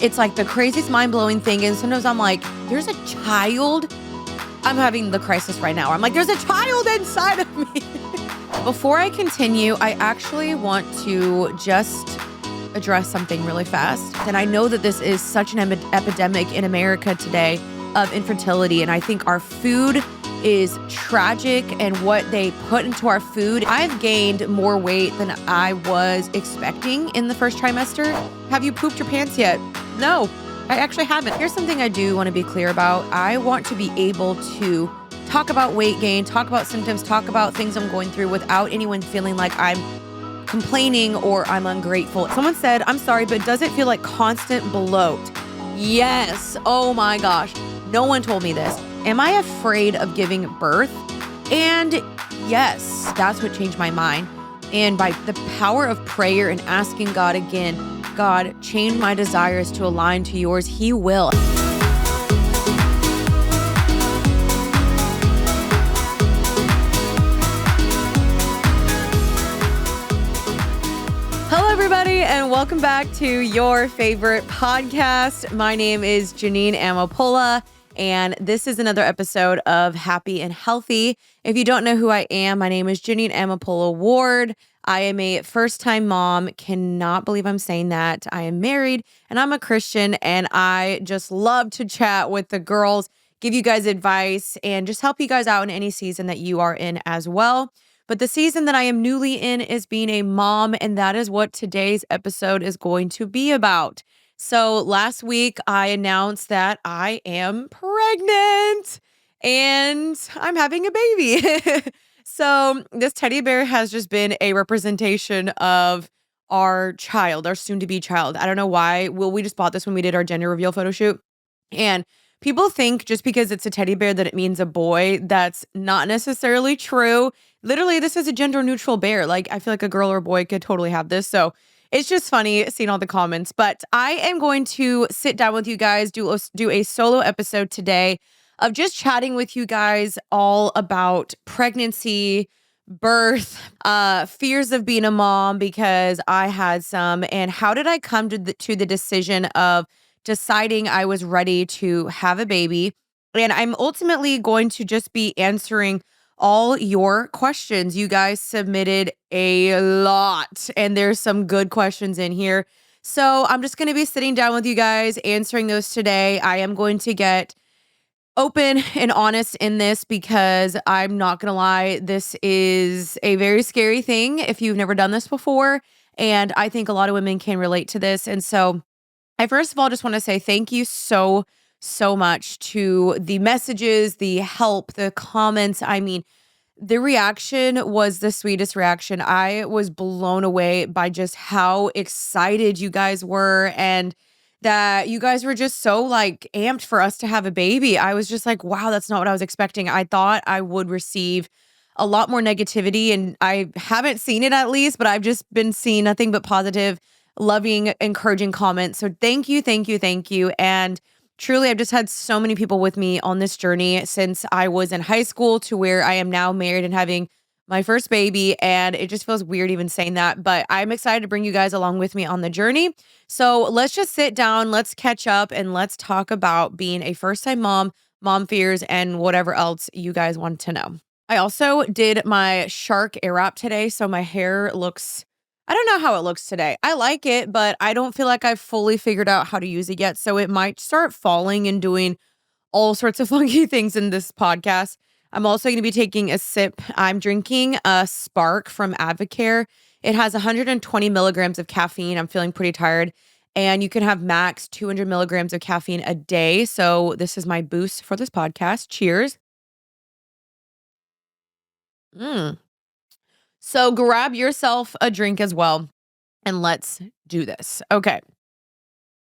It's like the craziest mind-blowing thing, and sometimes I'm like, "There's a child?" I'm having the crisis right now. I'm like, "There's a child inside of me." Before I continue, I actually want to just address something really fast. And I know that this is such an epidemic in America today of infertility, and I think our food is tragic and what they put into our food. I've gained more weight than I was expecting in the first trimester. Have you pooped your pants yet? No, I actually haven't. Here's something I do want to be clear about. I want to be able to talk about weight gain, talk about symptoms, talk about things I'm going through without anyone feeling like I'm complaining or I'm ungrateful. Someone said, "I'm sorry, but does it feel like constant bloat?" Yes. Oh my gosh. No one told me this. Am I afraid of giving birth? And yes, that's what changed my mind. And by the power of prayer and asking God again, "God, change my desires to align to yours," He will. Hello, everybody, and welcome back to your favorite podcast. My name is Jeanine Amapola, and this is another episode of Happy and Healthy. If you don't know who I am, my name is Jeanine Amapola Ward. I am a first-time mom. Cannot believe I'm saying that. I am married, and I'm a Christian, and I just love to chat with the girls, give you guys advice, and just help you guys out in any season that you are in as well. But the season that I am newly in is being a mom, and that is what today's episode is going to be about. So last week, I announced that I am pregnant and I'm having a baby. So this teddy bear has just been a representation of our child, our soon-to-be child. I don't know why. Well, we just bought this when we did our gender reveal photo shoot. And people think just because it's a teddy bear that it means a boy. That's not necessarily true. Literally, this is a gender neutral bear. Like, I feel like a girl or a boy could totally have this. So it's just funny seeing all the comments. But I am going to sit down with you guys, do a solo episode today of just chatting with you guys all about pregnancy, birth, fears of being a mom, because I had some, and how did I come to the decision of deciding I was ready to have a baby. And I'm ultimately going to just be answering all your questions. You guys submitted a lot, and there's some good questions in here. So I'm just going to be sitting down with you guys, answering those today. I am going to get open and honest in this because I'm not going to lie, this is a very scary thing if you've never done this before. And I think a lot of women can relate to this. And so I first of all just want to say thank you so much to the messages, the help, the comments. I mean, the reaction was the sweetest reaction. I was blown away by just how excited you guys were, and that you guys were just so like amped for us to have a baby. I was just like, wow, that's not what I was expecting. I thought I would receive a lot more negativity, and I haven't seen it, at least, but I've just been seeing nothing but positive, loving, encouraging comments. So thank you, thank you, thank you. And truly, I've just had so many people with me on this journey since I was in high school to where I am now married and having my first baby. And it just feels weird even saying that, but I'm excited to bring you guys along with me on the journey. So let's just sit down, let's catch up, and let's talk about being a first-time mom, mom fears, and whatever else you guys want to know. I also did my shark air wrap today, so my hair looks, I don't know how it looks today. I like it, but I don't feel like I've fully figured out how to use it yet. So it might start falling and doing all sorts of funky things in this podcast. I'm also going to be taking a sip. I'm drinking a Spark from Advocare. It has 120 milligrams of caffeine. I'm feeling pretty tired. And you can have max 200 milligrams of caffeine a day. So this is my boost for this podcast. Cheers. Mm. So grab yourself a drink as well, and let's do this. Okay.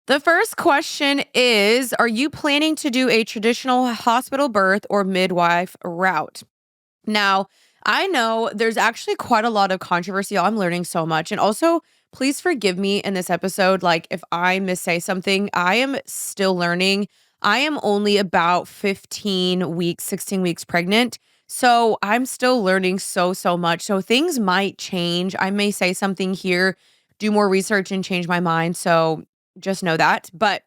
The first question is, are you planning to do a traditional hospital birth or midwife route? Now, I know there's actually quite a lot of controversy. I'm learning so much. And also, please forgive me in this episode. Like, if I missay something, I am still learning. I am only about 15 weeks, 16 weeks pregnant. So I'm still learning so much. So things might change. I may say something here, do more research, and change my mind. So Just know that. But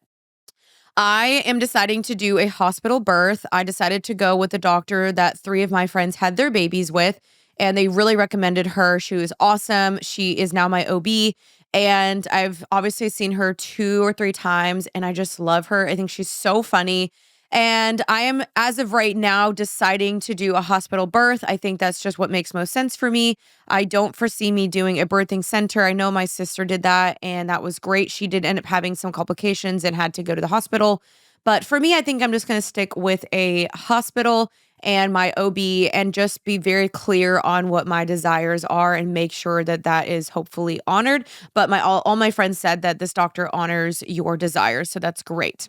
I am deciding to do a hospital birth. I decided to go with the doctor that 3 of my friends had their babies with, and they really recommended her. She was awesome. She is now my OB, and I've obviously seen her 2 or 3 times, and I just love her. I think she's so funny. And I am, as of right now, deciding to do a hospital birth. I think that's just what makes most sense for me. I don't foresee me doing a birthing center. I know my sister did that, and that was great. She did end up having some complications and had to go to the hospital. But for me, I think I'm just going to stick with a hospital and my OB and just be very clear on what my desires are and make sure that that is hopefully honored. But all my friends said that this doctor honors your desires. So that's great.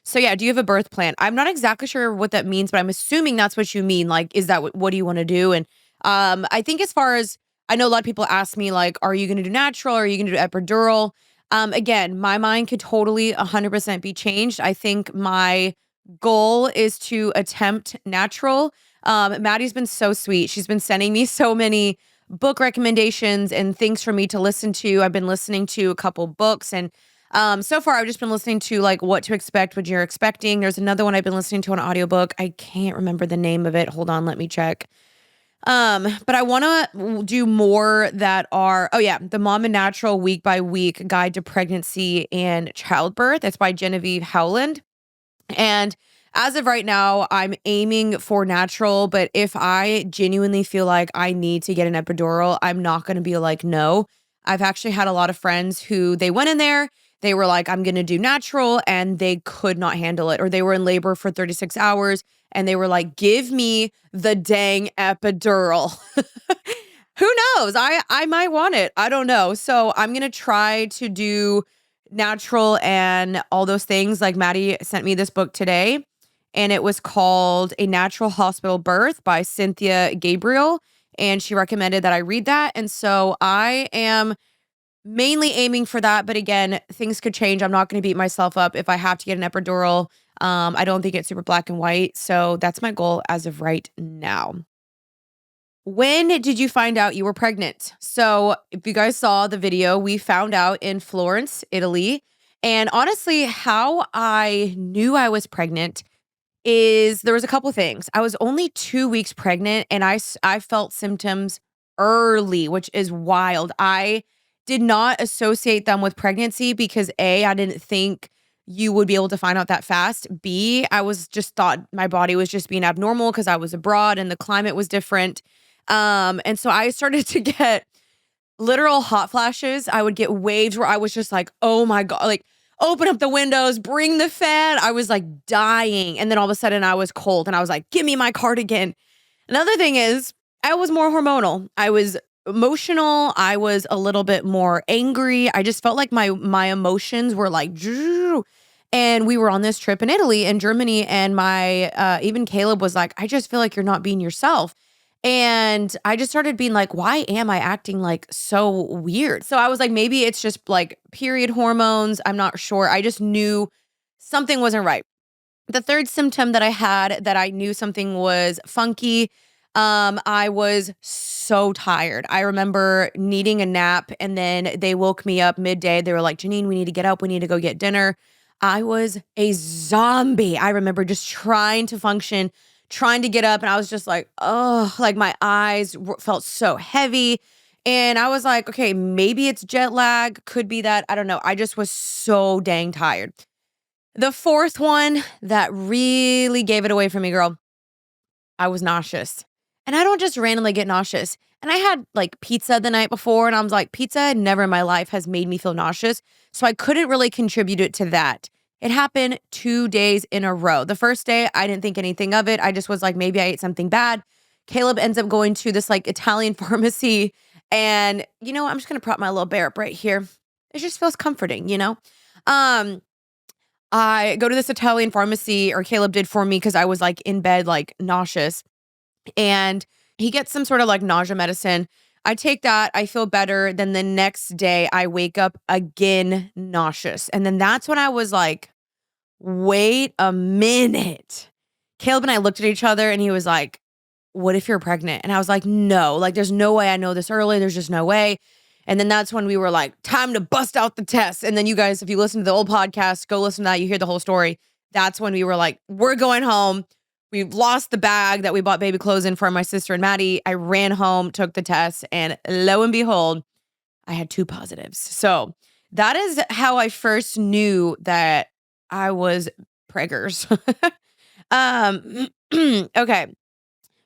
So yeah, do you have a birth plan? I'm not exactly sure what that means, but I'm assuming that's what you mean. Like, is that what do you want to do? And I think as far as I know, a lot of people ask me like, are you going to do natural? Or are you going to do epidural? Again, my mind could totally 100% be changed. I think my goal is to attempt natural. Maddie's been so sweet. She's been sending me so many book recommendations and things for me to listen to. I've been listening to a couple books and so far, I've just been listening to like What to Expect, What You're Expecting. There's another one I've been listening to an audiobook. I can't remember the name of it. Hold on, let me check. But I want to do more that are, oh yeah, The Mom and Natural Week by Week Guide to Pregnancy and Childbirth. That's by Genevieve Howland. And as of right now, I'm aiming for natural, but if I genuinely feel like I need to get an epidural, I'm not going to be like, no. I've actually had a lot of friends who they went in there, they were like, I'm going to do natural, and they could not handle it, or they were in labor for 36 hours and they were like, give me the dang epidural. Who knows? I might want it. I don't know. So I'm going to try to do natural and all those things. Like Maddie sent me this book today, and it was called A Natural Hospital Birth by Cynthia Gabriel. And she recommended that I read that. And so I am mainly aiming for that. But again, things could change. I'm not going to beat myself up if I have to get an epidural. I don't think it's super black and white. So that's my goal as of right now. When did you find out you were pregnant? So, if you guys saw the video, we found out in Florence, Italy. And honestly, how I knew I was pregnant is there was a couple things. I was only 2 weeks pregnant and I felt symptoms early, which is wild. I did not associate them with pregnancy because A, I didn't think you would be able to find out that fast. B, I was just thought my body was just being abnormal because I was abroad and the climate was different. And so I started to get literal hot flashes. I would get waves where I was just like, oh my God, like open up the windows, bring the fan. I was like dying. And then all of a sudden I was cold and I was like, give me my cardigan. Another thing is I was more hormonal. I was emotional. I was a little bit more angry. I just felt like my emotions were like, and we were on this trip in Italy and Germany. And my, even Caleb was like, I just feel like you're not being yourself. And I just started being like, why am I acting like so weird? So I was like, maybe it's just like period hormones. I'm not sure. I just knew something wasn't right. The third symptom that I had that I knew something was funky. I was so tired. I remember needing a nap and then they woke me up midday. They were like, Jeanine, we need to get up. We need to go get dinner. I was a zombie. I remember just trying to function, trying to get up. And I was just like, oh, like my eyes felt so heavy. And I was like, okay, maybe it's jet lag. Could be that. I don't know. I just was so dang tired. The fourth one that really gave it away for me, girl, I was nauseous. And I don't just randomly get nauseous. And I had like pizza the night before, and I was like, pizza never in my life has made me feel nauseous. So I couldn't really contribute it to that. It happened 2 days in a row. The first day, I didn't think anything of it. I just was like, maybe I ate something bad. Caleb ends up going to this like Italian pharmacy. And, I'm just going to prop my little bear up right here. It just feels comforting. I go to this Italian pharmacy, or Caleb did for me, because I was like in bed, like nauseous. And he gets some sort of like nausea medicine. I take that. I feel better. Then the next day I wake up again nauseous. And then that's when I was like, wait a minute. Caleb and I looked at each other and he was like, what if you're pregnant? And I was like, no, like there's no way I know this early. There's just no way. And then that's when we were like, time to bust out the test. And then you guys, if you listen to the old podcast, go listen to that. You hear the whole story. That's when we were like, we're going home. We've lost the bag that we bought baby clothes in for my sister and Maddie. I ran home, took the test, and lo and behold, I had 2 positives. So that is how I first knew that I was preggers. Okay.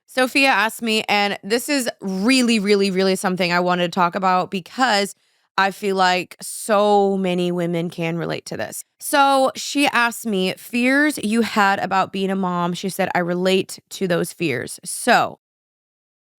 Sophia asked me, and this is really, really, really something I wanted to talk about because I feel like so many women can relate to this. So she asked me, fears you had about being a mom. She said, I relate to those fears. So,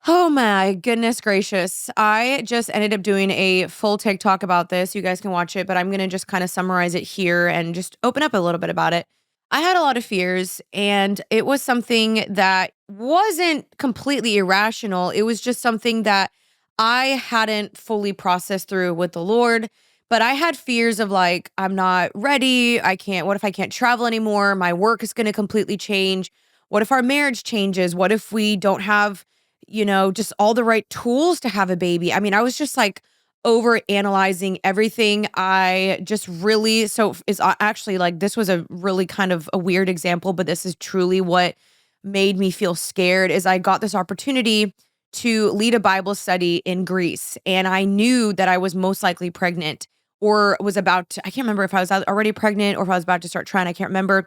oh my goodness gracious. I just ended up doing a full TikTok about this. You guys can watch it, but I'm going to just kind of summarize it here and just open up a little bit about it. I had a lot of fears, and it was something that wasn't completely irrational. It was just something that I hadn't fully processed through with the Lord. But I had fears of like, I'm not ready. What if I can't travel anymore? My work is going to completely change. What if our marriage changes? What if we don't have, just all the right tools to have a baby? I mean, I was just like, over analyzing everything. I just really, so is actually like, this was a really kind of a weird example, but this is truly what made me feel scared is I got this opportunity to lead a Bible study in Greece. And I knew that I was most likely pregnant or was about to, I can't remember if I was already pregnant or if I was about to start trying. I can't remember.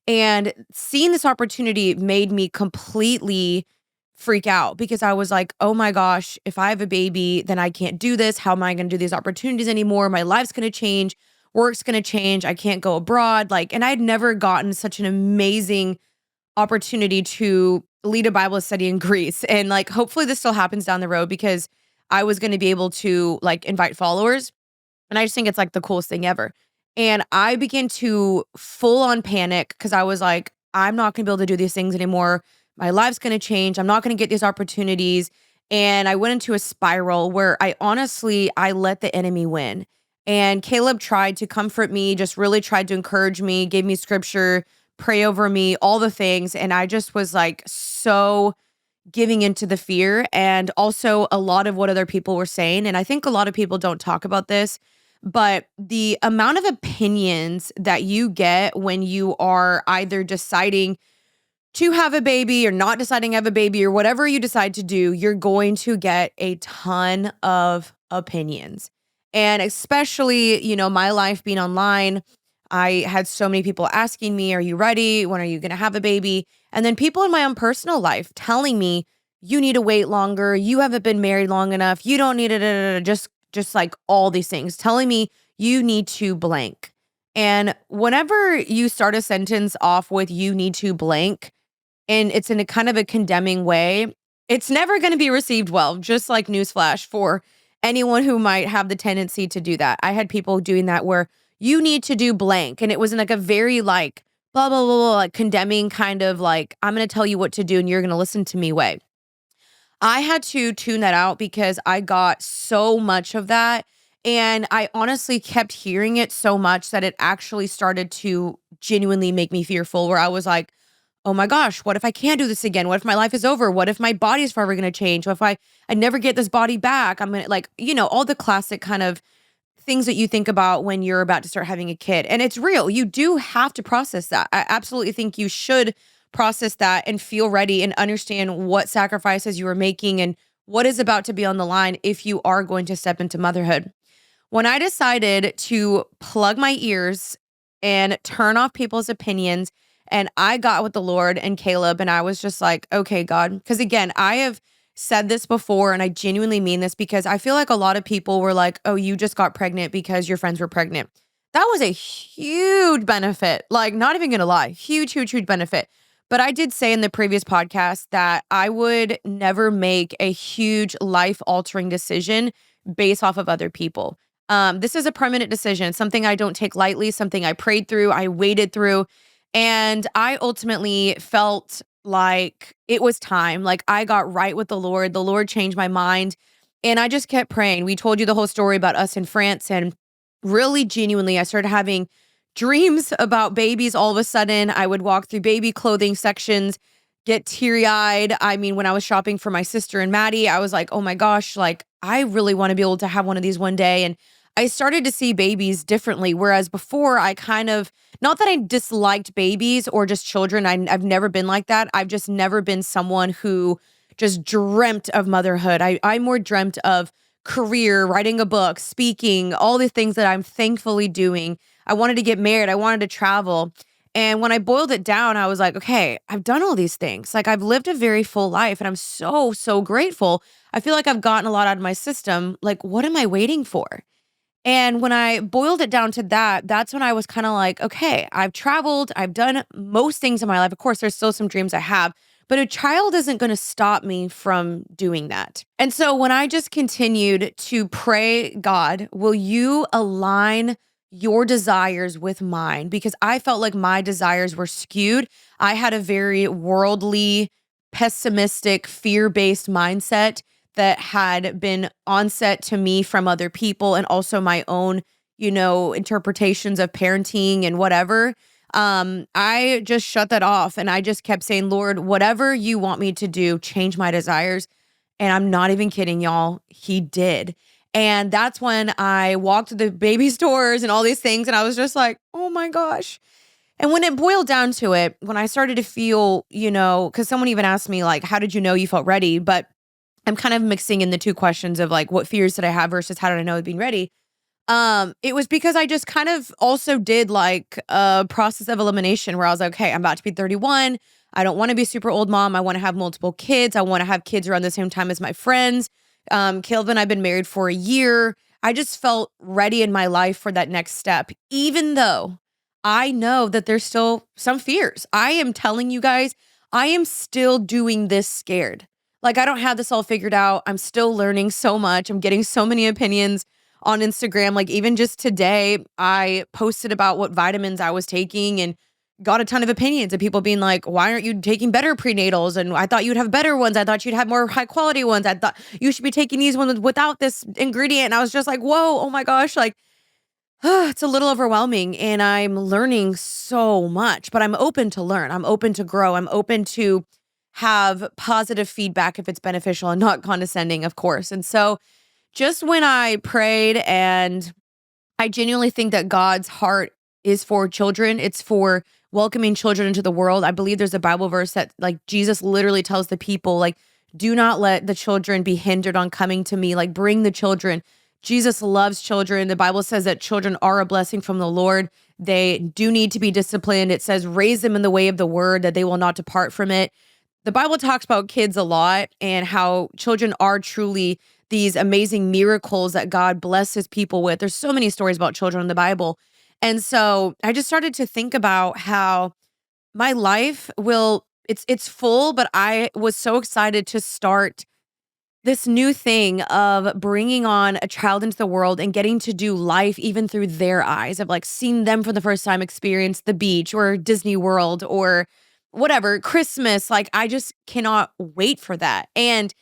And seeing this opportunity made me completely freak out because I was like, oh my gosh, if I have a baby, then I can't do this. How am I going to do these opportunities anymore? My life's going to change. Work's going to change. I can't go abroad. And I'd never gotten such an amazing opportunity to lead a Bible study in Greece. And hopefully this still happens down the road because I was going to be able to invite followers. And I just think it's the coolest thing ever. And I began to full on panic because I was like, I'm not going to be able to do these things anymore. My life's going to change. I'm not going to get these opportunities. And I went into a spiral where I let the enemy win. And Caleb tried to comfort me, just really tried to encourage me, gave me scripture, pray over me, all the things. And I just was so giving into the fear and also a lot of what other people were saying. And I think a lot of people don't talk about this, but the amount of opinions that you get when you are either deciding to have a baby or not deciding to have a baby or whatever you decide to do, you're going to get a ton of opinions. And especially, my life being online, I had so many people asking me, are you ready? When are you going to have a baby? And then people in my own personal life telling me, you need to wait longer. You haven't been married long enough. You don't need it. Just all these things telling me you need to blank. And whenever you start a sentence off with you need to blank, and it's in a kind of a condemning way, it's never going to be received well, just like newsflash for anyone who might have the tendency to do that. I had people doing that where you need to do blank. And it was in a very blah, blah, blah, blah, condemning kind of I'm going to tell you what to do and you're going to listen to me way. I had to tune that out because I got so much of that. And I honestly kept hearing it so much that it actually started to genuinely make me fearful where I was like, oh my gosh, what if I can't do this again? What if my life is over? What if my body is forever going to change? What if I never get this body back? I'm going to all the classic kind of things that you think about when you're about to start having a kid. And it's real. You do have to process that. I absolutely think you should process that and feel ready and understand what sacrifices you are making and what is about to be on the line if you are going to step into motherhood. When I decided to plug my ears and turn off people's opinions, and I got with the Lord and Caleb, and I was just like, okay, God, because again, I have said this before and I genuinely mean this because I feel like a lot of people were like, oh, you just got pregnant because your friends were pregnant. That was a huge benefit. Not even gonna lie, huge, huge, huge benefit. But I did say in the previous podcast that I would never make a huge life altering decision based off of other people. This is a permanent decision, something I don't take lightly, something I prayed through, I waited through. And I ultimately felt like it was time. I got right with the Lord. The Lord changed my mind. And I just kept praying. We told you the whole story about us in France. And really genuinely, I started having dreams about babies all of a sudden. I would walk through baby clothing sections get teary-eyed. I mean, when I was shopping for my sister and Maddie, I was like, oh my gosh, like I really want to be able to have one of these one day. And I started to see babies differently. Whereas before I kind of, not that I disliked babies or just children. I've never been like that. I've just never been someone who just dreamt of motherhood. I more dreamt of career, writing a book, speaking, all the things that I'm thankfully doing. I wanted to get married. I wanted to travel. And when I boiled it down, I was like, okay, I've done all these things. Like I've lived a very full life and I'm so, so grateful. I feel like I've gotten a lot out of my system. Like, what am I waiting for? And when I boiled it down to that, that's when I was kind of like, okay, I've traveled, I've done most things in my life. Of course, there's still some dreams I have, but a child isn't going to stop me from doing that. And so when I just continued to pray, God, will you align your desires with mine? Because I felt like my desires were skewed. I had a very worldly, pessimistic, fear based mindset that had been onset to me from other people and also my own, interpretations of parenting and whatever. I just shut that off and I just kept saying, Lord, whatever you want me to do, change my desires. And I'm not even kidding, y'all. He did. And that's when I walked to the baby stores and all these things. And I was just like, oh my gosh. And when it boiled down to it, when I started to feel, because someone even asked me, like, how did you know you felt ready? But I'm kind of mixing in the two questions of like, what fears did I have versus how did I know being ready? It was because I just kind of also did like a process of elimination where I was like, okay, I'm about to be 31. I don't want to be a super old mom. I want to have multiple kids. I want to have kids around the same time as my friends. Caleb and I've been married for a year. I just felt ready in my life for that next step, even though I know that there's still some fears. I am telling you guys, I am still doing this scared. Like, I don't have this all figured out. I'm still learning so much. I'm getting so many opinions on Instagram. Like, even just today, I posted about what vitamins I was taking and got a ton of opinions of people being like, why aren't you taking better prenatals? And I thought you'd have better ones. I thought you'd have more high quality ones. I thought you should be taking these ones without this ingredient. And I was just like, whoa, oh my gosh. Like, it's a little overwhelming and I'm learning so much, but I'm open to learn. I'm open to grow. I'm open to have positive feedback if it's beneficial and not condescending, of course. And so just when I prayed, and I genuinely think that God's heart is for children, it's for welcoming children into the world. I believe there's a Bible verse that like Jesus literally tells the people, like, do not let the children be hindered on coming to me, like bring the children. Jesus loves children. The Bible says that children are a blessing from the Lord. They do need to be disciplined. It says, raise them in the way of the word that they will not depart from it. The Bible talks about kids a lot and how children are truly these amazing miracles that God blesses people with. There's so many stories about children in the Bible. And so I just started to think about how my life it's full, but I was so excited to start this new thing of bringing on a child into the world and getting to do life even through their eyes, of like seeing them for the first time experience the beach or Disney World or whatever, Christmas. Like, I just cannot wait for that. And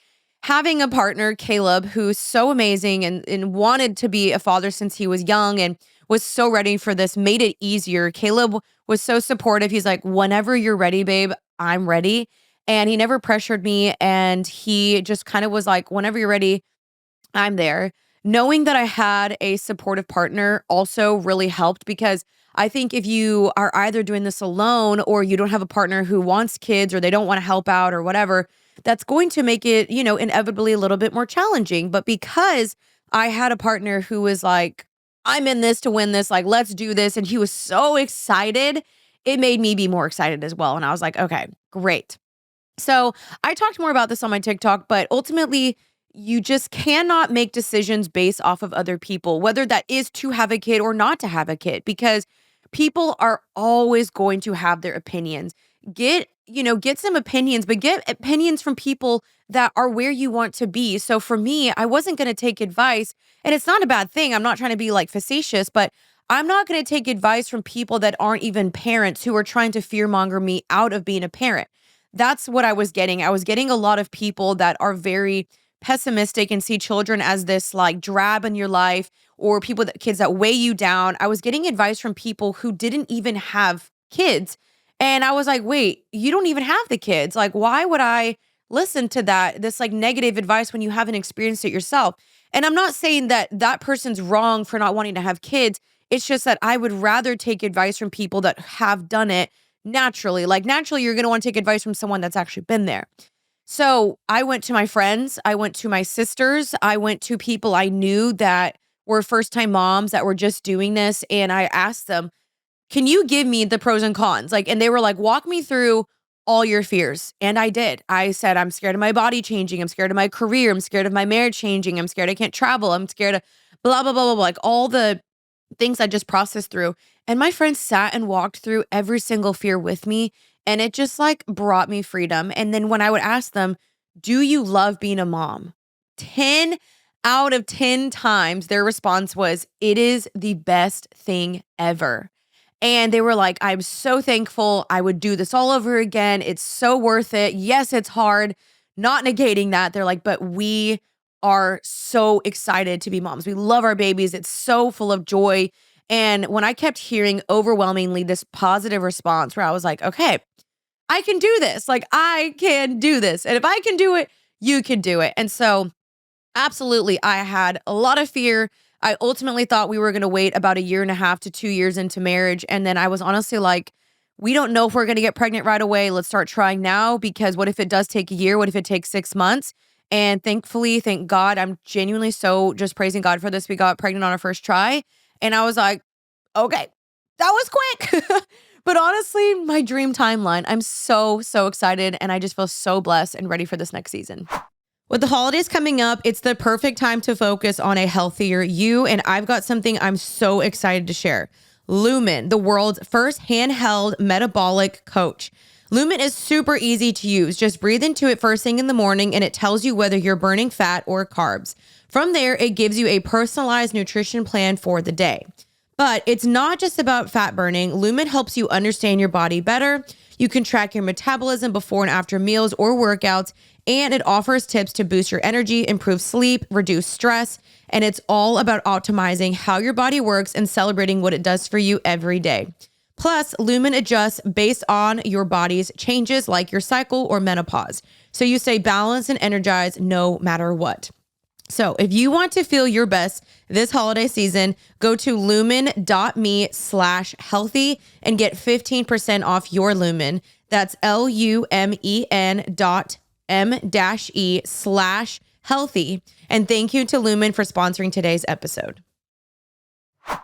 having a partner, Caleb, who's so amazing and wanted to be a father since he was young and was so ready for this, made it easier. Caleb was so supportive. He's like, whenever you're ready, babe, I'm ready. And he never pressured me. And he just kind of was like, whenever you're ready, I'm there. Knowing that I had a supportive partner also really helped, because I think if you are either doing this alone or you don't have a partner who wants kids or they don't want to help out or whatever, that's going to make it, inevitably a little bit more challenging. But because I had a partner who was like, I'm in this to win this, like, let's do this. And he was so excited, it made me be more excited as well. And I was like, okay, great. So I talked more about this on my TikTok, but ultimately, you just cannot make decisions based off of other people, whether that is to have a kid or not to have a kid, because people are always going to have their opinions. Get some opinions, but get opinions from people that are where you want to be. So for me, I wasn't going to take advice, and it's not a bad thing. I'm not trying to be like facetious, but I'm not going to take advice from people that aren't even parents who are trying to fearmonger me out of being a parent. That's what I was getting. I was getting a lot of people that are very pessimistic and see children as this like drab in your life, or kids that weigh you down. I was getting advice from people who didn't even have kids. And I was like, wait, you don't even have the kids. Like, why would I listen to this like negative advice when you haven't experienced it yourself? And I'm not saying that that person's wrong for not wanting to have kids. It's just that I would rather take advice from people that have done it naturally. Like, naturally, you're going to want to take advice from someone that's actually been there. So I went to my friends, I went to my sisters, I went to people I knew that were first time moms that were just doing this. And I asked them, can you give me the pros and cons? Like, and they were like, walk me through all your fears. And I did. I said, I'm scared of my body changing. I'm scared of my career. I'm scared of my marriage changing. I'm scared I can't travel. I'm scared of blah, blah, blah, blah, blah. Like all the things I just processed through. And my friends sat and walked through every single fear with me. And it just like brought me freedom. And then when I would ask them, do you love being a mom? 10 out of 10 times their response was, it is the best thing ever. And they were like, I'm so thankful. I would do this all over again. It's so worth it. Yes, it's hard. Not negating that. They're like, but we are so excited to be moms. We love our babies. It's so full of joy. And when I kept hearing overwhelmingly this positive response where I was like, okay, I can do this. Like, I can do this. And if I can do it, you can do it. And so absolutely. I had a lot of fear. I ultimately thought we were going to wait about 1.5 to 2 years into marriage. And then I was honestly like, we don't know if we're going to get pregnant right away. Let's start trying now, because what if it does take a year? What if it takes 6 months? And thankfully, thank God, I'm genuinely so just praising God for this. We got pregnant on our first try. And I was like, okay, that was quick. But honestly, my dream timeline, I'm so, so excited. And I just feel so blessed and ready for this next season. With the holidays coming up, it's the perfect time to focus on a healthier you. And I've got something I'm so excited to share. Lumen, the world's first handheld metabolic coach. Lumen is super easy to use. Just breathe into it first thing in the morning and it tells you whether you're burning fat or carbs. From there, it gives you a personalized nutrition plan for the day. But it's not just about fat burning. Lumen helps you understand your body better. You can track your metabolism before and after meals or workouts, and it offers tips to boost your energy, improve sleep, reduce stress, and it's all about optimizing how your body works and celebrating what it does for you every day. Plus, Lumen adjusts based on your body's changes like your cycle or menopause, so you stay balanced and energized no matter what. So if you want to feel your best this holiday season, go to lumen.me/healthy and get 15% off your Lumen. That's LUMEN.me/healthy. And thank you to Lumen for sponsoring today's episode.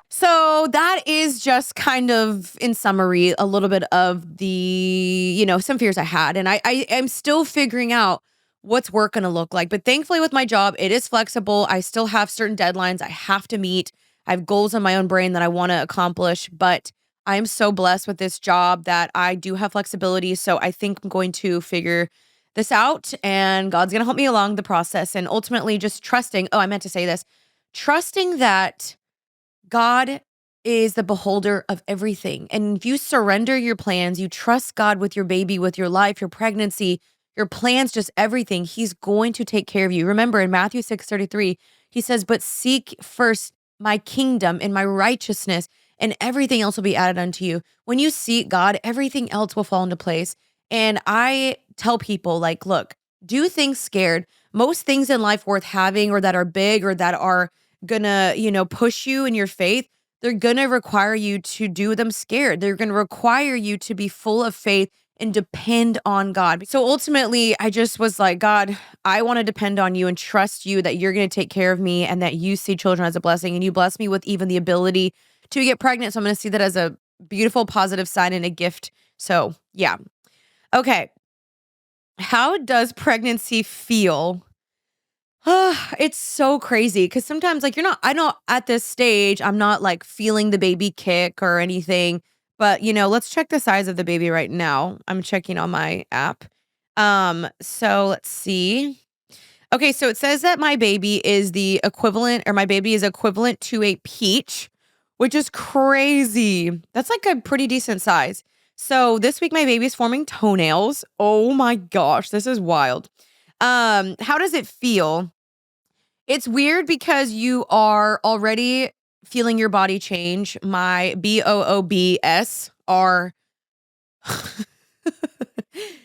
So that is just kind of, in summary, a little bit of the, some fears I had. And I am still figuring out what's work going to look like. But thankfully with my job, it is flexible. I still have certain deadlines I have to meet. I have goals in my own brain that I want to accomplish, but I am so blessed with this job that I do have flexibility. So I think I'm going to figure this out and God's going to help me along the process, and ultimately just trusting. Oh, I meant to say this. Trusting that God is the beholder of everything. And if you surrender your plans, you trust God with your baby, with your life, your pregnancy, your plans, just everything, he's going to take care of you. Remember in Matthew 6:33, he says, but seek first my kingdom and my righteousness, and everything else will be added unto you. When you seek God, everything else will fall into place. And I tell people, like, look, do things scared. Most things in life worth having, or that are big, or that are gonna, push you in your faith, they're gonna require you to do them scared. They're gonna require you to be full of faith and depend on God. So ultimately, I just was like, God, I want to depend on you and trust you that you're going to take care of me, and that you see children as a blessing, and you bless me with even the ability to get pregnant. So I'm going to see that as a beautiful, positive sign and a gift. So yeah. Okay. How does pregnancy feel? It's so crazy because sometimes, like, I know at this stage, I'm not like feeling the baby kick or anything, but let's check the size of the baby right now. I'm checking on my app. So let's see. Okay, so it says that my baby is equivalent to a peach, which is crazy. That's like a pretty decent size. So this week my baby's forming toenails. Oh my gosh, this is wild. How does it feel? It's weird because you are already feeling your body change. My BOOBs are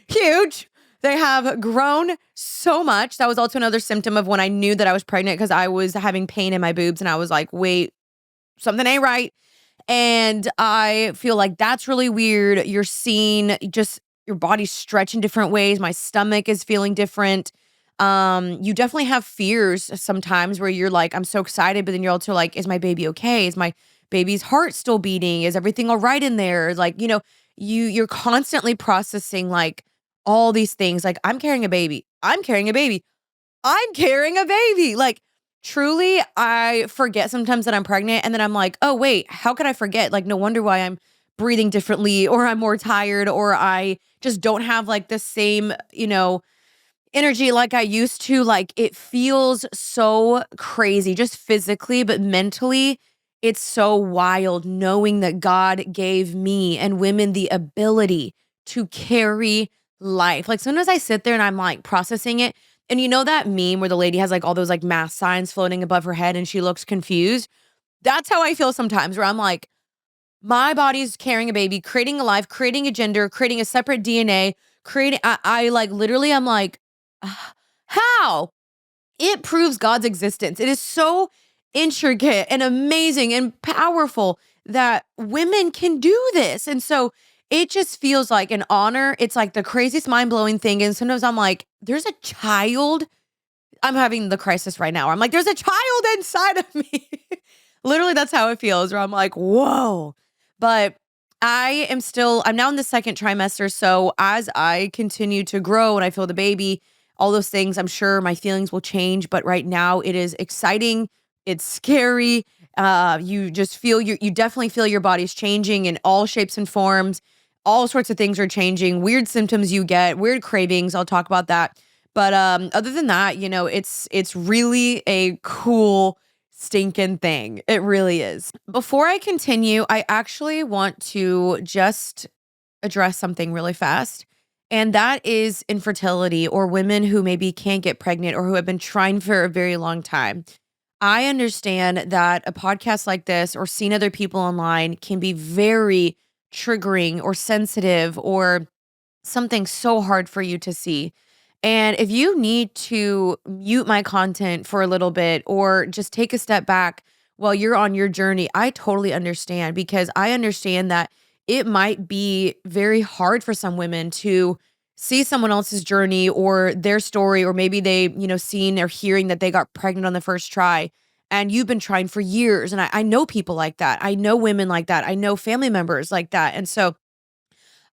Huge. They have grown so much. That was also another symptom of when I knew that I was pregnant because I was having pain in my boobs and I was like, wait, something ain't right. And I feel like that's really weird. You're seeing just your body stretch in different ways. My stomach is feeling different. You definitely have fears sometimes where you're like, I'm so excited, but then you're also like, is my baby okay? Is my baby's heart still beating? Is everything all right in there? Like, you're constantly processing like all these things. Like, I'm carrying a baby. I'm carrying a baby. I'm carrying a baby. Like, truly, I forget sometimes that I'm pregnant. And then I'm like, oh, wait, how could I forget? Like, no wonder why I'm breathing differently, or I'm more tired, or I just don't have like the same, energy like I used to. Like, it feels so crazy, just physically, but mentally, it's so wild knowing that God gave me and women the ability to carry life. Like, sometimes I sit there and I'm like processing it. And you know that meme where the lady has like all those like math signs floating above her head and she looks confused? That's how I feel sometimes, where I'm like, my body's carrying a baby, creating a life, creating a gender, creating a separate DNA, creating, I like literally, I'm like, "Ah, how?" It proves God's existence. It is so intricate and amazing and powerful that women can do this. And so it just feels like an honor. It's like the craziest mind blowing thing. And sometimes I'm like, there's a child. I'm having the crisis right now. I'm like, there's a child inside of me. Literally, that's how it feels, where I'm like, whoa. But I'm now in the second trimester. So as I continue to grow and I feel the baby, all those things, I'm sure my feelings will change. But right now it is exciting. It's scary. You just feel you definitely feel your body's changing in all shapes and forms. All sorts of things are changing. Weird symptoms you get, weird cravings. I'll talk about that. But other than that, it's really a cool stinking thing. It really is. Before I continue, I actually want to just address something really fast. And that is infertility, or women who maybe can't get pregnant or who have been trying for a very long time. I understand that a podcast like this or seeing other people online can be very triggering or sensitive, or something so hard for you to see. And if you need to mute my content for a little bit or just take a step back while you're on your journey, I totally understand, because I understand that it might be very hard for some women to see someone else's journey or their story, or maybe they, seeing or hearing that they got pregnant on the first try and you've been trying for years. And I know people like that. I know women like that. I know family members like that. And so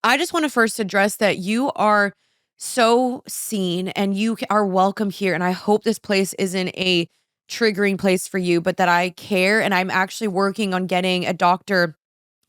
I just want to first address that you are so seen and you are welcome here. And I hope this place isn't a triggering place for you, but that I care. And I'm actually working on getting a doctor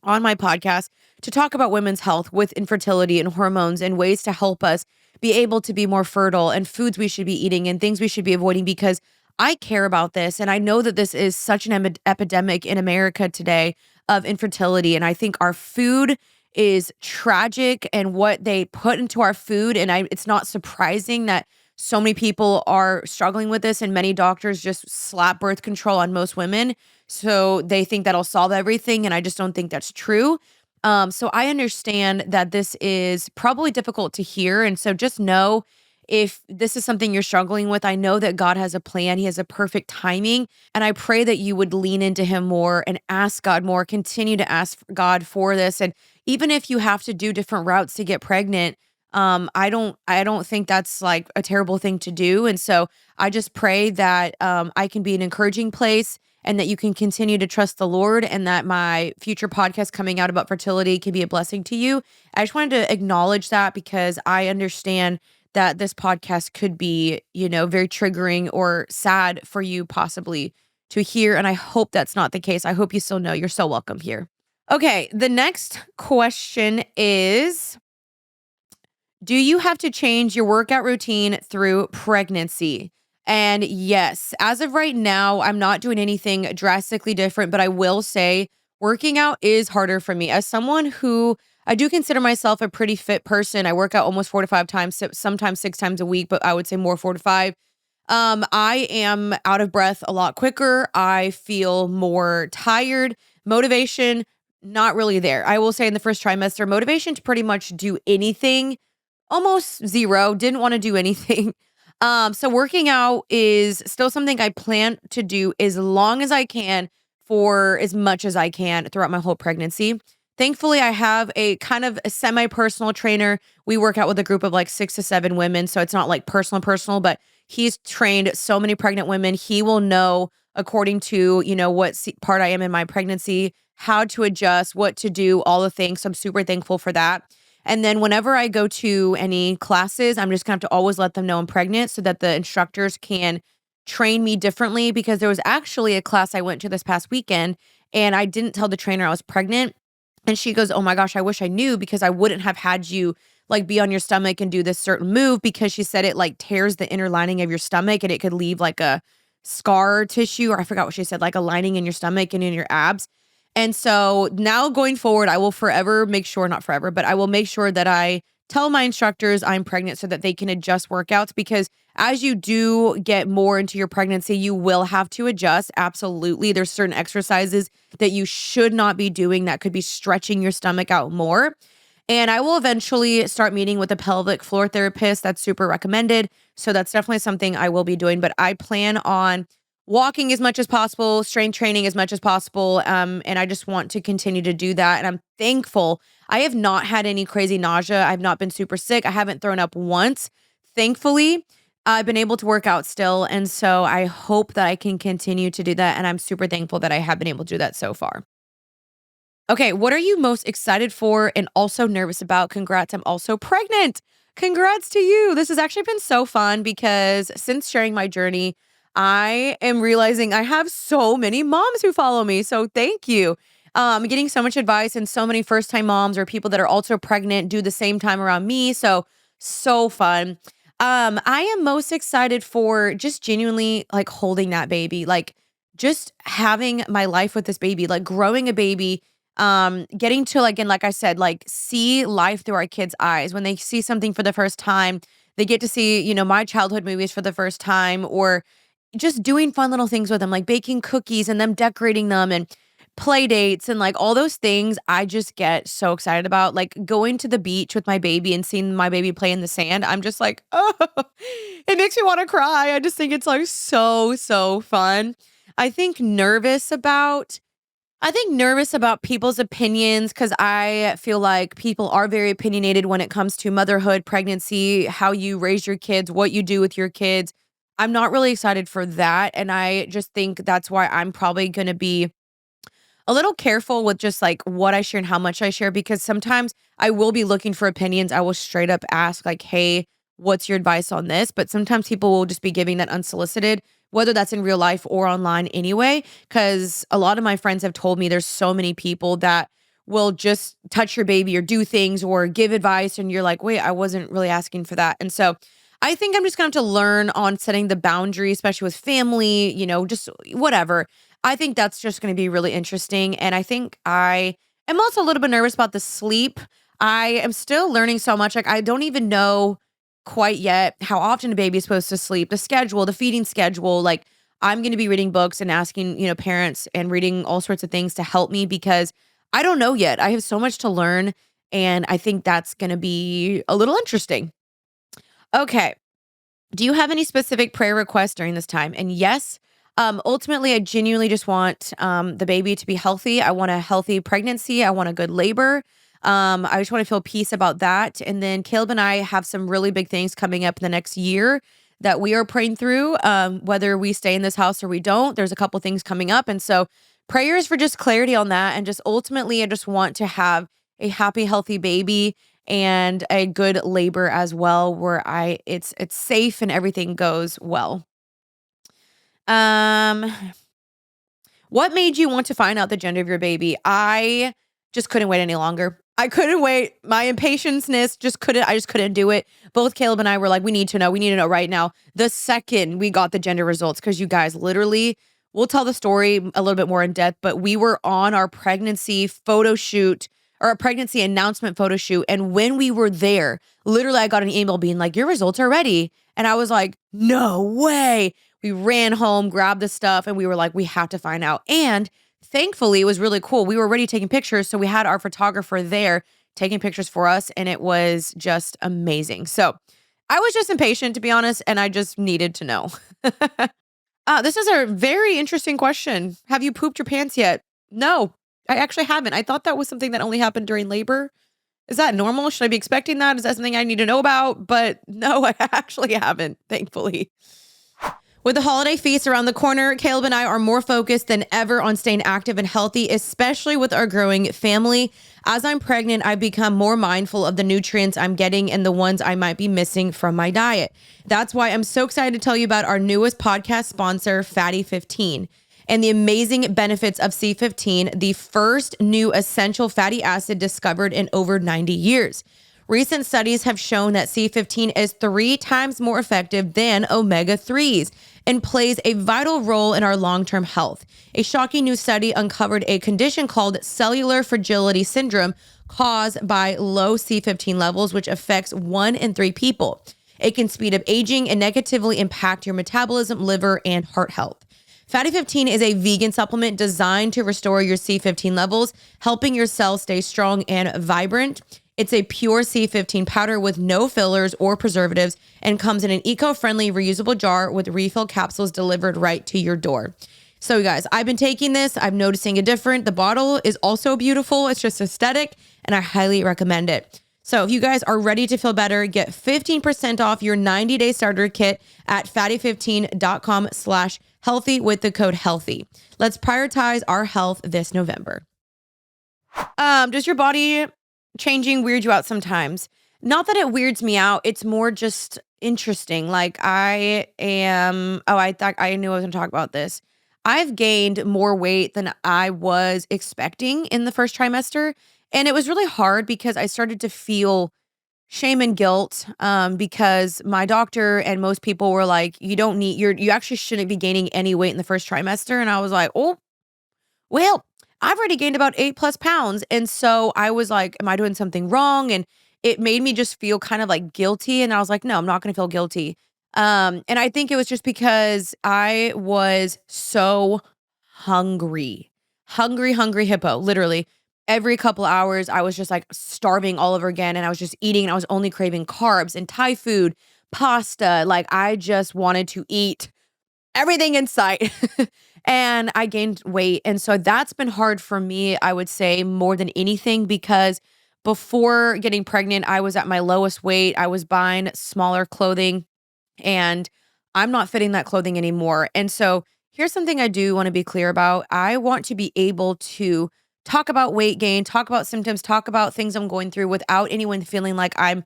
on my podcast to talk about women's health with infertility and hormones and ways to help us be able to be more fertile, and foods we should be eating and things we should be avoiding, because I care about this. And I know that this is such an epidemic in America today of infertility. And I think our food is tragic and what they put into our food. And it's not surprising that so many people are struggling with this, and many doctors just slap birth control on most women. So they think that'll solve everything. And I just don't think that's true. So I understand that this is probably difficult to hear. And so just know, if this is something you're struggling with, I know that God has a plan. He has a perfect timing. And I pray that you would lean into him more and ask God more, continue to ask God for this. And even if you have to do different routes to get pregnant, I don't think that's like a terrible thing to do. And so I just pray that I can be an encouraging place, and that you can continue to trust the Lord, and that my future podcast coming out about fertility can be a blessing to you. I just wanted to acknowledge that, because I understand that this podcast could be, very triggering or sad for you possibly to hear. And I hope that's not the case. I hope you still know you're so welcome here. Okay, the next question is, do you have to change your workout routine through pregnancy? And yes, as of right now, I'm not doing anything drastically different, but I will say working out is harder for me. As someone who, I do consider myself a pretty fit person, I work out almost 4 to 5 times, sometimes 6 times a week, but I would say more 4 to 5. I am out of breath a lot quicker. I feel more tired. Motivation not really there. I will say in the first trimester, motivation to pretty much do anything, almost zero, didn't want to do anything. So working out is still something I plan to do as long as I can for as much as I can throughout my whole pregnancy. Thankfully, I have a kind of a semi-personal trainer. We work out with a group of like 6 to 7 women, so it's not like personal, but he's trained so many pregnant women. He will know according to, what part I am in my pregnancy, how to adjust, what to do, all the things. So I'm super thankful for that. And then whenever I go to any classes, I'm just gonna have to always let them know I'm pregnant so that the instructors can train me differently because there was actually a class I went to this past weekend and I didn't tell the trainer I was pregnant. And she goes, "Oh my gosh, I wish I knew because I wouldn't have had you like be on your stomach and do this certain move because she said it like tears the inner lining of your stomach and it could leave like a scar tissue, or I forgot what she said, like a lining in your stomach and in your abs." And so now going forward, I will forever make sure, not forever, but I will make sure that I tell my instructors I'm pregnant so that they can adjust workouts because as you do get more into your pregnancy, you will have to adjust. Absolutely. There's certain exercises that you should not be doing that could be stretching your stomach out more. And I will eventually start meeting with a pelvic floor therapist. That's super recommended. So that's definitely something I will be doing. But I plan on walking as much as possible, strength training as much as possible. And I just want to continue to do that. And I'm thankful. I have not had any crazy nausea. I've not been super sick. I haven't thrown up once. Thankfully, I've been able to work out still. And so I hope that I can continue to do that. And I'm super thankful that I have been able to do that so far. Okay, what are you most excited for and also nervous about? Congrats, I'm also pregnant. Congrats to you. This has actually been so fun because since sharing my journey, I am realizing I have so many moms who follow me. So thank you. I'm getting so much advice and so many first time moms or people that are also pregnant do the same time around me. So fun. I am most excited for just genuinely like holding that baby, like just having my life with this baby, like growing a baby, getting to like, and like I said, like see life through our kids' eyes. When they see something for the first time, they get to see, my childhood movies for the first time, or just doing fun little things with them, like baking cookies and them decorating them and play dates and like all those things I just get so excited about. Like going to the beach with my baby and seeing my baby play in the sand. I'm just like, oh, it makes me want to cry. I just think it's like so fun. I think nervous about people's opinions because I feel like people are very opinionated when it comes to motherhood, pregnancy, how you raise your kids, what you do with your kids. I'm not really excited for that. And I just think that's why I'm probably going to be a little careful with just like what I share and how much I share because sometimes I will be looking for opinions. I will straight up ask, like, hey, what's your advice on this? But sometimes people will just be giving that unsolicited, whether that's in real life or online anyway. Cause a lot of my friends have told me there's so many people that will just touch your baby or do things or give advice. And you're like, wait, I wasn't really asking for that. And so I think I'm just going to have to learn on setting the boundary, especially with family, just whatever. I think that's just going to be really interesting. And I think I am also a little bit nervous about the sleep. I am still learning so much. Like, I don't even know quite yet how often a baby is supposed to sleep, the schedule, the feeding schedule. Like, I'm going to be reading books and asking, parents and reading all sorts of things to help me because I don't know yet. I have so much to learn. And I think that's going to be a little interesting. Okay. Do you have any specific prayer requests during this time? And yes, ultimately, I genuinely just want the baby to be healthy. I want a healthy pregnancy. I want a good labor. I just want to feel peace about that. And then Caleb and I have some really big things coming up in the next year that we are praying through, whether we stay in this house or we don't. There's a couple things coming up. And so prayers for just clarity on that. And just ultimately, I just want to have a happy, healthy baby and a good labor as well, where it's safe and everything goes well. Um, what made you want to find out the gender of your baby? I just couldn't wait any longer. I couldn't wait. My impatienceness I just couldn't do it. Both Caleb and I were like, we need to know. We need to know right now. The second we got the gender results, because you guys literally, we'll tell the story a little bit more in depth, but we were on our pregnancy photo shoot or a pregnancy announcement photo shoot. And when we were there, literally I got an email being like, your results are ready. And I was like, no way. We ran home, grabbed the stuff, and we were like, we have to find out. And thankfully, it was really cool. We were already taking pictures, so we had our photographer there taking pictures for us, and it was just amazing. So I was just impatient, to be honest, and I just needed to know. This is a very interesting question. Have you pooped your pants yet? No, I actually haven't. I thought that was something that only happened during labor. Is that normal? Should I be expecting that? Is that something I need to know about? But no, I actually haven't, thankfully. With the holiday feast around the corner, Caleb and I are more focused than ever on staying active and healthy, especially with our growing family. As I'm pregnant, I've become more mindful of the nutrients I'm getting and the ones I might be missing from my diet. That's why I'm so excited to tell you about our newest podcast sponsor, Fatty 15, and the amazing benefits of C15, the first new essential fatty acid discovered in over 90 years. Recent studies have shown that C15 is 3 times more effective than omega-3s and plays a vital role in our long-term health. A shocking new study uncovered a condition called cellular fragility syndrome caused by low C15 levels, which affects 1 in 3 people. It can speed up aging and negatively impact your metabolism, liver, and heart health. Fatty 15 is a vegan supplement designed to restore your C15 levels, helping your cells stay strong and vibrant. It's a pure C15 powder with no fillers or preservatives and comes in an eco-friendly reusable jar with refill capsules delivered right to your door. So you guys, I've been taking this. I'm noticing a difference. The bottle is also beautiful. It's just aesthetic and I highly recommend it. So if you guys are ready to feel better, get 15% off your 90-day starter kit at fatty15.com/healthy with the code healthy. Let's prioritize our health this November. Does your body changing weird you out sometimes? Not that it weirds me out. It's more just interesting. Like I thought I knew I was going to talk about this. I've gained more weight than I was expecting in the first trimester. And it was really hard because I started to feel shame and guilt because my doctor and most people were like, you actually shouldn't be gaining any weight in the first trimester. And I was like, oh, well, I've already gained about 8+ pounds. And so I was like, am I doing something wrong? And it made me just feel kind of like guilty. And I was like, no, I'm not going to feel guilty. And I think it was just because I was so hungry hippo, literally. Every couple hours, I was just like starving all over again. And I was just eating and I was only craving carbs and Thai food, pasta. Like I just wanted to eat everything in sight. And I gained weight. And so that's been hard for me, I would say, more than anything, because before getting pregnant, I was at my lowest weight. I was buying smaller clothing and I'm not fitting that clothing anymore. And so here's something I do want to be clear about. I want to be able to talk about weight gain, talk about symptoms, talk about things I'm going through without anyone feeling like I'm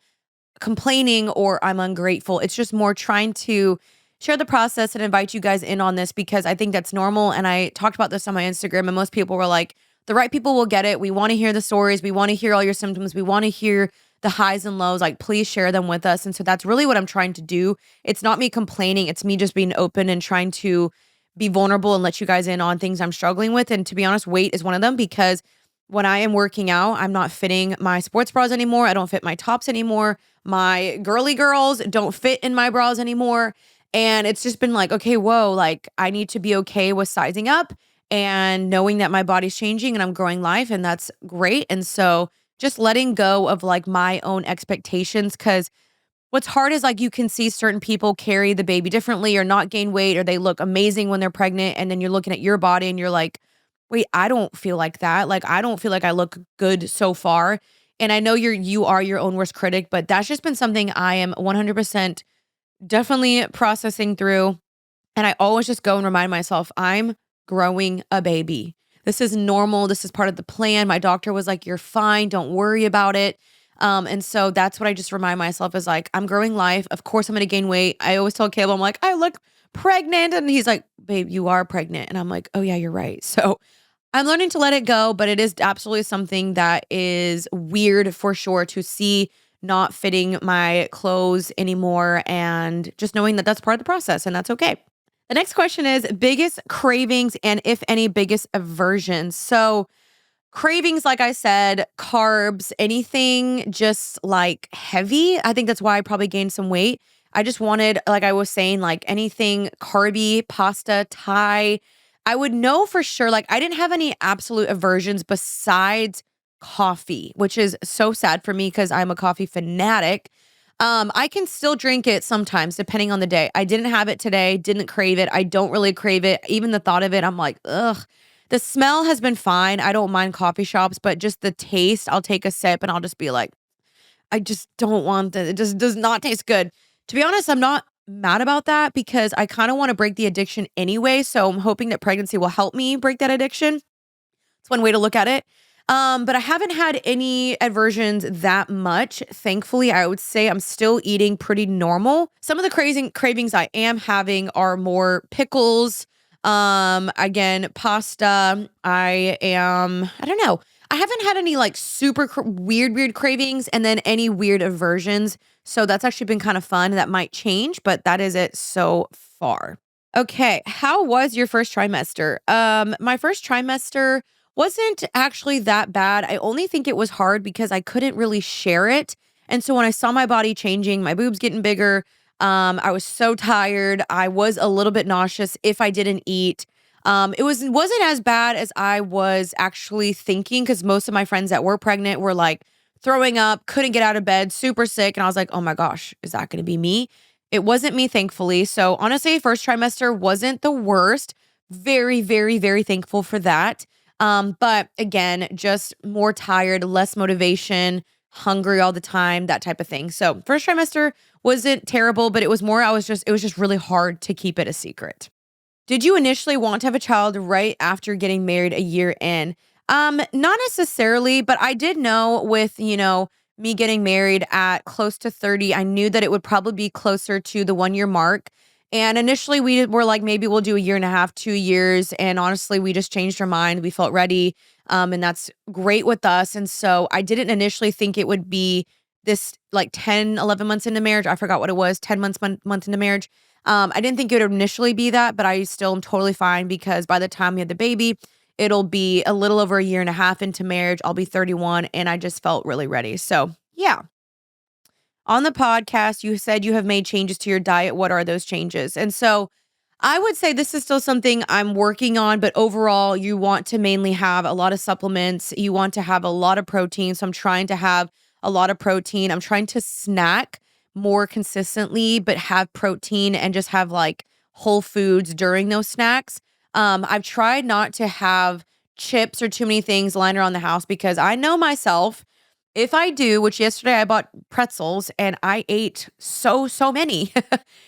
complaining or I'm ungrateful. It's just more trying to share the process and invite you guys in on this because I think that's normal. And I talked about this on my Instagram and most people were like, the right people will get it. We want to hear the stories. We want to hear all your symptoms. We want to hear the highs and lows. Like, please share them with us. And so that's really what I'm trying to do. It's not me complaining. It's me just being open and trying to be vulnerable and let you guys in on things I'm struggling with. And to be honest, weight is one of them because when I am working out, I'm not fitting my sports bras anymore. I don't fit my tops anymore. My girly girls don't fit in my bras anymore. And it's just been like, okay, whoa, like I need to be okay with sizing up and knowing that my body's changing and I'm growing life and that's great. And so just letting go of like my own expectations because what's hard is like you can see certain people carry the baby differently or not gain weight or they look amazing when they're pregnant. And then you're looking at your body and you're like, wait, I don't feel like that. Like I don't feel like I look good so far. And I know you are your own worst critic, but that's just been something I am 100% definitely processing through. And I always just go and remind myself, I'm growing a baby. This is normal. This is part of the plan. My doctor was like, you're fine. Don't worry about it. And so that's what I just remind myself is like, I'm growing life. Of course, I'm going to gain weight. I always tell Caleb, I'm like, I look pregnant. And he's like, babe, you are pregnant. And I'm like, oh yeah, you're right. So I'm learning to let it go, but it is absolutely something that is weird for sure to see not fitting my clothes anymore and just knowing that that's part of the process and that's okay. The next question is biggest cravings and if any biggest aversions. So cravings, like I said, carbs, anything just like heavy. I think that's why I probably gained some weight. I just wanted, like I was saying, like anything carby, pasta, Thai. I would know for sure, like I didn't have any absolute aversions besides coffee, which is so sad for me because I'm a coffee fanatic. I can still drink it sometimes depending on the day. I didn't have it today, didn't crave it. I don't really crave it. Even the thought of it, I'm like, ugh. The smell has been fine. I don't mind coffee shops, but just the taste, I'll take a sip and I'll just be like, I just don't want that. It just does not taste good. To be honest, I'm not mad about that because I kind of want to break the addiction anyway. So I'm hoping that pregnancy will help me break that addiction. It's one way to look at it. But I haven't had any aversions that much. Thankfully, I would say I'm still eating pretty normal. Some of the crazy cravings I am having are more pickles. Again, pasta. I don't know. I haven't had any like super weird cravings and then any weird aversions. So that's actually been kind of fun. That might change, but that is it so far. Okay, how was your first trimester? My first trimester wasn't actually that bad. I only think it was hard because I couldn't really share it. And so when I saw my body changing, my boobs getting bigger, I was so tired. I was a little bit nauseous if I didn't eat. Wasn't as bad as I was actually thinking because most of my friends that were pregnant were like throwing up, couldn't get out of bed, super sick, and I was like, "Oh my gosh, is that going to be me?" It wasn't me, thankfully. So honestly, first trimester wasn't the worst. Very, very, very thankful for that. But again, just more tired, less motivation, hungry all the time, that type of thing. So first trimester wasn't terrible, but it was more, it was just really hard to keep it a secret. Did you initially want to have a child right after getting married a year in? Not necessarily, but I did know with, me getting married at close to 30, I knew that it would probably be closer to the 1 year mark. And initially we were like, maybe we'll do a year and a half, 2 years. And honestly, we just changed our mind. We felt ready. And that's great with us. And so I didn't initially think it would be this like 10, 11 months into marriage. I forgot what it was, 10 months into marriage. I didn't think it would initially be that, but I still am totally fine because by the time we had the baby, it'll be a little over a year and a half into marriage. I'll be 31 and I just felt really ready. So yeah. On the podcast, you said you have made changes to your diet. What are those changes? And so I would say this is still something I'm working on, but overall, you want to mainly have a lot of supplements. You want to have a lot of protein. So I'm trying to have a lot of protein. I'm trying to snack more consistently, but have protein and just have like whole foods during those snacks. I've tried not to have chips or too many things lying around the house because I know myself. If I do, which yesterday I bought pretzels and I ate so many.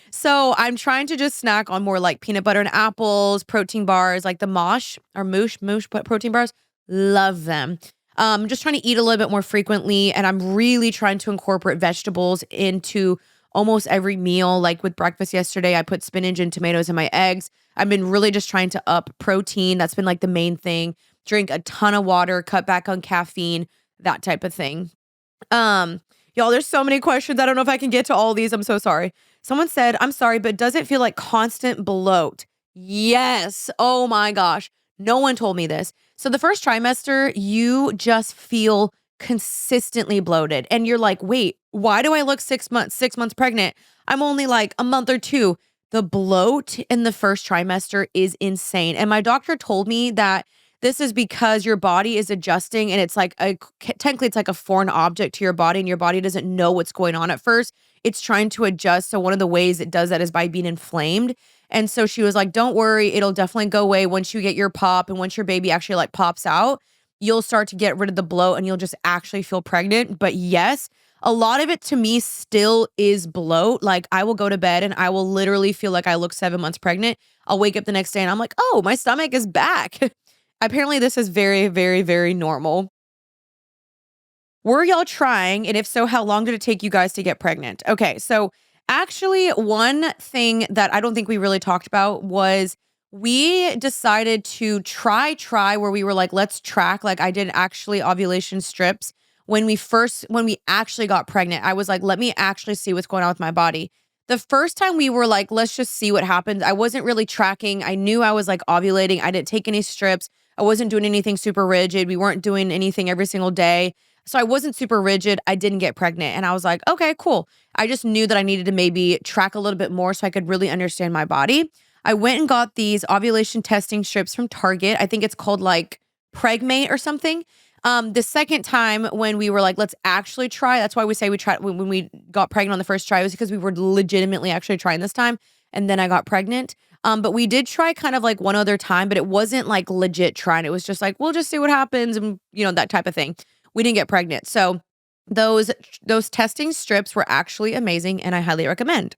So I'm trying to just snack on more like peanut butter and apples, protein bars, like the moosh protein bars. Love them. Just trying to eat a little bit more frequently. And I'm really trying to incorporate vegetables into almost every meal. Like with breakfast yesterday, I put spinach and tomatoes in my eggs. I've been really just trying to up protein. That's been like the main thing. Drink a ton of water, cut back on caffeine, that type of thing. Y'all, there's so many questions. I don't know if I can get to all these. I'm so sorry. Someone said, I'm sorry, but does it feel like constant bloat? Yes. Oh my gosh. No one told me this. So the first trimester, you just feel consistently bloated. And you're like, wait, why do I look 6 months pregnant? I'm only like a month or two. The bloat in the first trimester is insane. And my doctor told me that this is because your body is adjusting and it's like technically it's like a foreign object to your body and your body doesn't know what's going on at first. It's trying to adjust. So one of the ways it does that is by being inflamed. And so she was like, don't worry, it'll definitely go away once you get your pop and once your baby actually like pops out, you'll start to get rid of the bloat and you'll just actually feel pregnant. But yes, a lot of it to me still is bloat. Like I will go to bed and I will literally feel like I look 7 months pregnant. I'll wake up the next day and I'm like, oh, my stomach is back. Apparently, this is very, very, very normal. Were y'all trying? And if so, how long did it take you guys to get pregnant? Okay, so actually, one thing that I don't think we really talked about was we decided to try where we were like, let's track. Like I did actually ovulation strips when we actually got pregnant. I was like, let me actually see what's going on with my body. The first time we were like, let's just see what happens. I wasn't really tracking. I knew I was like ovulating. I didn't take any strips. I wasn't doing anything super rigid. We weren't doing anything every single day. So I wasn't super rigid. I didn't get pregnant. And I was like, okay, cool. I just knew that I needed to maybe track a little bit more so I could really understand my body. I went and got these ovulation testing strips from Target. I think it's called like Pregmate or something. The second time when we were like, let's actually try, that's why we say we tried when we got pregnant on the first try, was because we were legitimately actually trying this time. And then I got pregnant. But we did try kind of like one other time, but it wasn't like legit trying. It was just like, we'll just see what happens and that type of thing. We didn't get pregnant. So those testing strips were actually amazing and I highly recommend.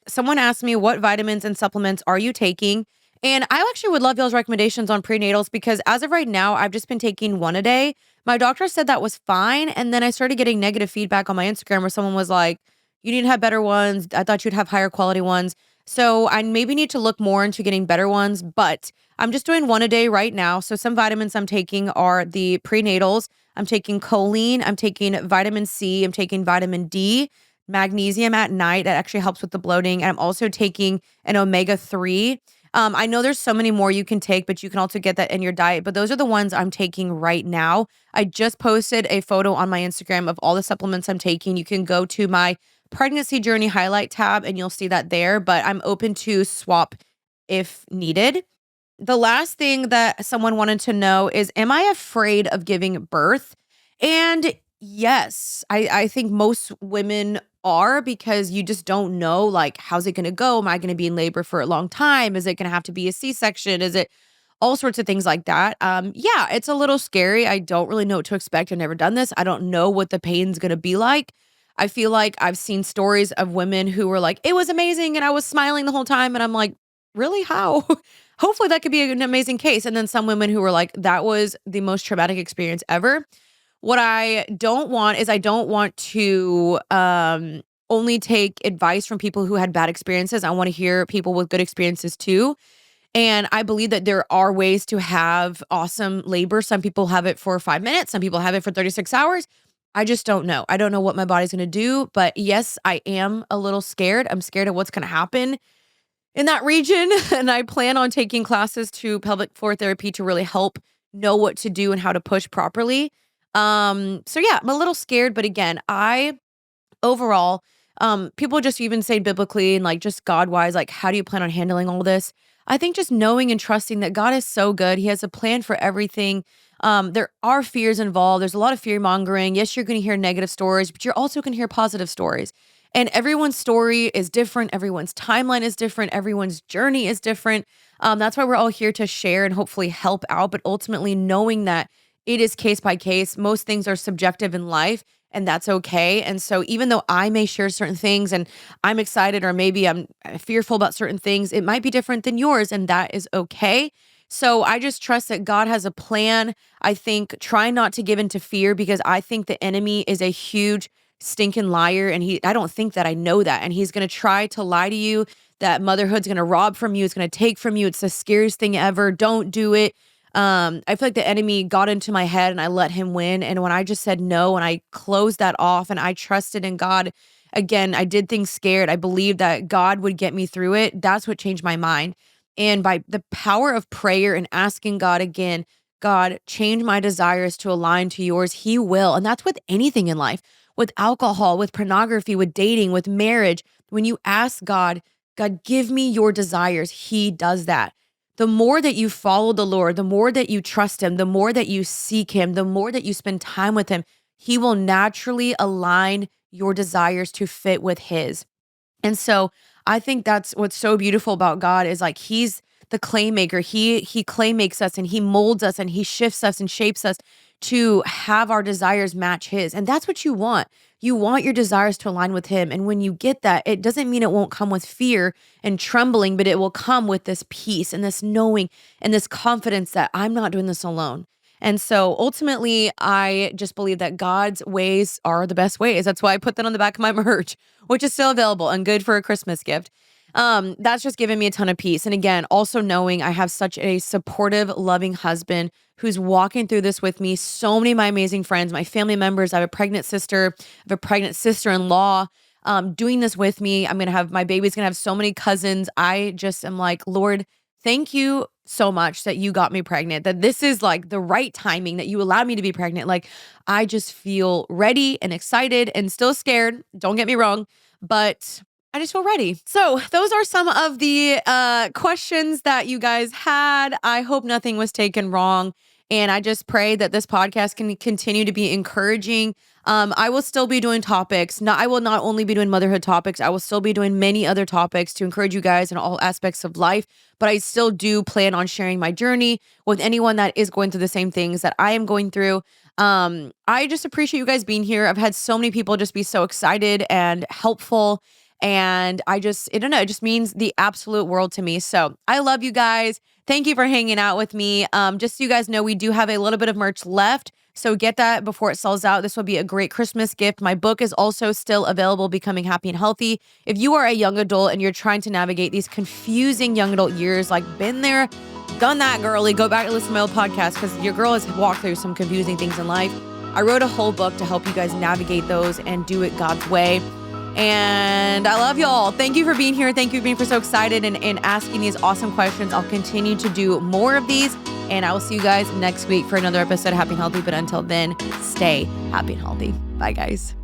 Someone asked me, what vitamins and supplements are you taking? And I actually would love y'all's recommendations on prenatals because as of right now, I've just been taking one a day. My doctor said that was fine. And then I started getting negative feedback on my Instagram where someone was like, you need to have better ones. I thought you'd have higher quality ones. So I maybe need to look more into getting better ones, but I'm just doing one a day right now. So some vitamins I'm taking are the prenatals. I'm taking choline. I'm taking vitamin C. I'm taking vitamin D, magnesium at night. That actually helps with the bloating. And I'm also taking an omega-3. I know there's so many more you can take, but you can also get that in your diet. But those are the ones I'm taking right now. I just posted a photo on my Instagram of all the supplements I'm taking. You can go to my pregnancy journey highlight tab and you'll see that there, but I'm open to swap if needed. The last thing that someone wanted to know is, am I afraid of giving birth? And yes, I think most women are because you just don't know, like, how's it going to go? Am I going to be in labor for a long time? Is it going to have to be a C-section? Is it all sorts of things like that? Yeah, it's a little scary. I don't really know what to expect. I've never done this. I don't know what the pain's going to be like. I feel like I've seen stories of women who were like, it was amazing and I was smiling the whole time. And I'm like, really? How? Hopefully that could be an amazing case. And then some women who were like, that was the most traumatic experience ever. What I don't want is I don't want to only take advice from people who had bad experiences. I want to hear people with good experiences too. And I believe that there are ways to have awesome labor. Some people have it for 5 minutes. Some people have it for 36 hours. I just don't know. I don't know what my body's going to do. But yes, I am a little scared. I'm scared of what's going to happen in that region. And I plan on taking classes to pelvic floor therapy to really help know what to do and how to push properly. So yeah, I'm a little scared, but again, overall, people just even say biblically and like just God wise, like, how do you plan on handling all this? I think just knowing and trusting that God is so good. He has a plan for everything. There are fears involved. There's a lot of fear mongering. Yes, you're going to hear negative stories, but you're also going to hear positive stories. And everyone's story is different. Everyone's timeline is different. Everyone's journey is different. That's why we're all here to share and hopefully help out. But ultimately, knowing that it is case by case, most things are subjective in life, and that's okay. And so, even though I may share certain things and I'm excited, or maybe I'm fearful about certain things, it might be different than yours, and that is okay. So, I just trust that God has a plan. I think try not to give into fear because I think the enemy is a huge stinking liar. And I don't think that I know that. And he's going to try to lie to you that motherhood's going to rob from you. It's going to take from you. It's the scariest thing ever. Don't do it. I feel like the enemy got into my head and I let him win. And when I just said no and I closed that off and I trusted in God, again, I did things scared. I believed that God would get me through it. That's what changed my mind. And by the power of prayer and asking God again, God, change my desires to align to yours, he will. And that's with anything in life, with alcohol, with pornography, with dating, with marriage. When you ask God, God, give me your desires, he does that. The more that you follow the Lord, the more that you trust him, the more that you seek him, the more that you spend time with him, he will naturally align your desires to fit with his. And so I think that's what's so beautiful about God is like he's the clay maker. He clay makes us and he molds us and he shifts us and shapes us to have our desires match his. And that's what you want. You want your desires to align with him. And when you get that, it doesn't mean it won't come with fear and trembling, but it will come with this peace and this knowing and this confidence that I'm not doing this alone. And so ultimately, I just believe that God's ways are the best ways. That's why I put that on the back of my merch, which is still available and good for a Christmas gift. That's just given me a ton of peace. And again, also knowing I have such a supportive, loving husband who's walking through this with me. So many of my amazing friends, my family members. I have a pregnant sister, I have a pregnant sister-in-law doing this with me. My baby's going to have so many cousins. I just am like, Lord, thank you so much that you got me pregnant, that this is like the right timing, that you allowed me to be pregnant. Like, I just feel ready and excited and still scared. Don't get me wrong, but I just feel ready. So those are some of the questions that you guys had. I hope nothing was taken wrong. And I just pray that this podcast can continue to be encouraging. I will still be doing topics. I will not only be doing motherhood topics, I will still be doing many other topics to encourage you guys in all aspects of life. But I still do plan on sharing my journey with anyone that is going through the same things that I am going through. I just appreciate you guys being here. I've had so many people just be so excited and helpful. And I don't know, it just means the absolute world to me. So I love you guys. Thank you for hanging out with me. Just so you guys know, we do have a little bit of merch left. So get that before it sells out. This will be a great Christmas gift. My book is also still available, Becoming Happy and Healthy. If you are a young adult and you're trying to navigate these confusing young adult years, like been there, done that, girly, go back and listen to my old podcast because your girl has walked through some confusing things in life. I wrote a whole book to help you guys navigate those and do it God's way. And I love y'all. Thank you for being here. Thank you for being so excited and asking these awesome questions. I'll continue to do more of these. And I will see you guys next week for another episode of Happy and Healthy. But until then, stay happy and healthy. Bye, guys.